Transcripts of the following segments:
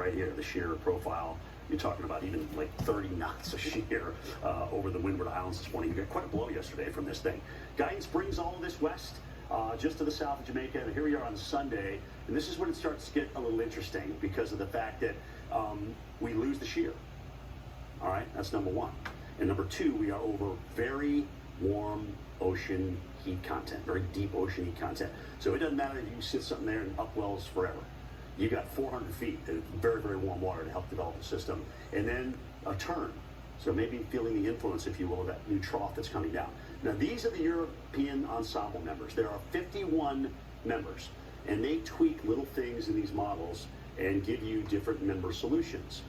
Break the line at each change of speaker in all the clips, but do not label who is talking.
right here, the shear profile. You're talking about even like 30 knots of shear over the Windward Islands this morning. You got quite a blow yesterday from this thing. Guidance brings all of this west just to the south of Jamaica, and here we are on Sunday, and this is when it starts to get a little interesting because of the fact that we lose the shear. All right, that's number one. And number two, we are over very warm ocean heat content, very deep ocean heat content. So it doesn't matter if you sit something there and upwells forever. You got 400 feet of very, very warm water to help develop the system. And then a turn. So maybe feeling the influence, if you will, of that new trough that's coming down. Now, these are the European ensemble members. There are 51 members, and they tweak little things in these models and give you different member solutions.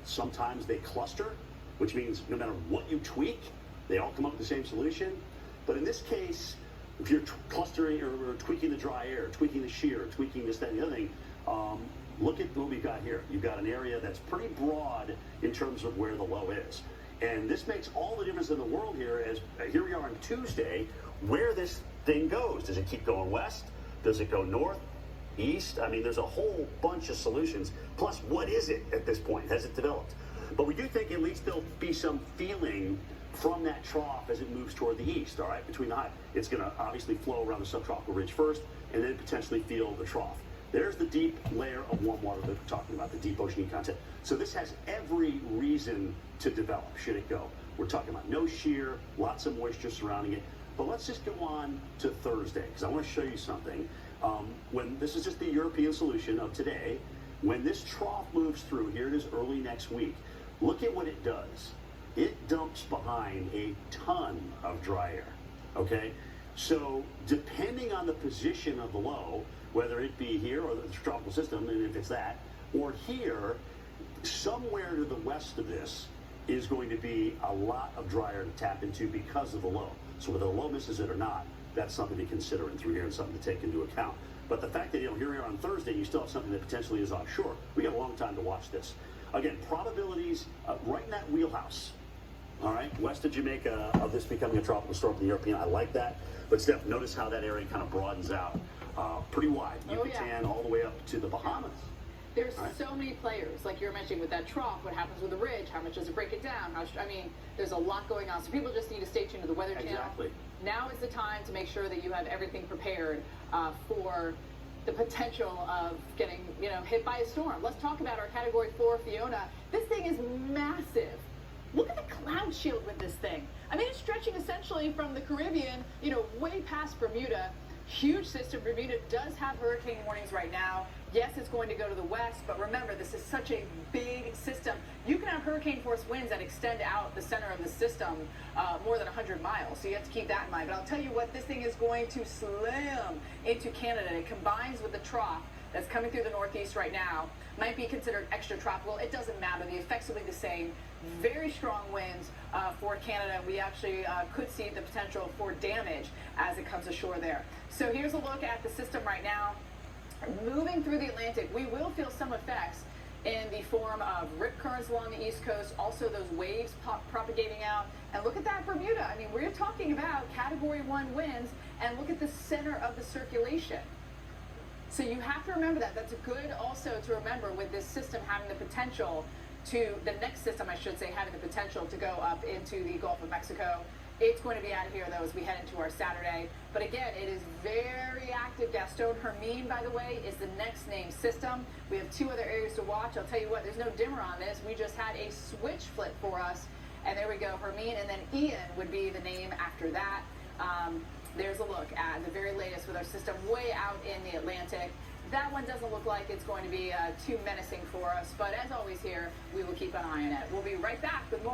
Sometimes they cluster, which means no matter what you tweak, they all come up with the same solution. But in this case, if you're clustering or tweaking the dry air, tweaking the shear, tweaking this, that, and the other thing, look at what we've got here. You've got an area that's pretty broad in terms of where the low is. And this makes all the difference in the world here as here we are on Tuesday, where this thing goes. Does it keep going west? Does it go north, east? I mean, there's a whole bunch of solutions. Plus, what is it at this point? Has it developed? But we do think at least there'll be some feeling from that trough as it moves toward the east, all right, between the high. It's going to obviously flow around the subtropical ridge first and then potentially feel the trough. There's the deep layer of warm water that we're talking about, the deep ocean heat content. So this has every reason to develop, should it go. We're talking about no shear, lots of moisture surrounding it. But let's just go on to Thursday, because I want to show you something. When this is just the European solution of today, when this trough moves through, here it is early next week, look at what it does. It dumps behind a ton of dry air, okay? So depending on the position of the low, whether it be here or the tropical system, and if it's that, or here, somewhere to the west of this is going to be a lot of dry air to tap into because of the low. So whether the low misses it or not, that's something to consider in through here and something to take into account. But the fact that, here we are on Thursday, you still have something that potentially is offshore. We got a long time to watch this. Again, probabilities right in that wheelhouse. All right, west of Jamaica, of this becoming a tropical storm for the European. I like that. But Steph, notice how that area kind of broadens out pretty wide. Yucatan all the way up to the Bahamas.
There's so many players, like you're mentioning with that trough, what happens with the ridge, how much does it break it down? I mean, there's a lot going on. So people just need to stay tuned to the Weather Channel.
Exactly.
Now is the time to make sure that you have everything prepared for the potential of getting, hit by a storm. Let's talk about our Category 4 Fiona. This thing is massive. Look at the cloud shield with this thing. I mean, it's stretching essentially from the Caribbean, way past Bermuda. Huge system. Bermuda does have hurricane warnings right now. Yes, it's going to go to the west, but remember, this is such a big system. You can have hurricane force winds that extend out the center of the system more than 100 miles, so you have to keep that in mind. But I'll tell you what, this thing is going to slam into Canada. It combines with the trough that's coming through the northeast right now. Might be considered extratropical. It doesn't matter. The effects will be the same. Very strong winds for Canada. We actually could see the potential for damage as it comes ashore there. So here's a look at the system right now. Moving through the Atlantic, we will feel some effects in the form of rip currents along the east coast, also those waves propagating out. And look at that Bermuda. I mean, we're talking about Category 1 winds, and look at the center of the circulation. So you have to remember that. That's good also to remember with this system having the potential to, the next system I should say, having the potential to go up into the Gulf of Mexico. It's going to be out of here though as we head into our Saturday. But again, it is very active. Gaston Hermine, by the way, is the next named system. We have two other areas to watch. I'll tell you what, there's no dimmer on this. We just had a switch flip for us. And there we go, Hermine, and then Ian would be the name after that. There's a look at the very latest with our system way out in the Atlantic. That one doesn't look like it's going to be too menacing for us, but as always here, we will keep an eye on it. We'll be right back with more.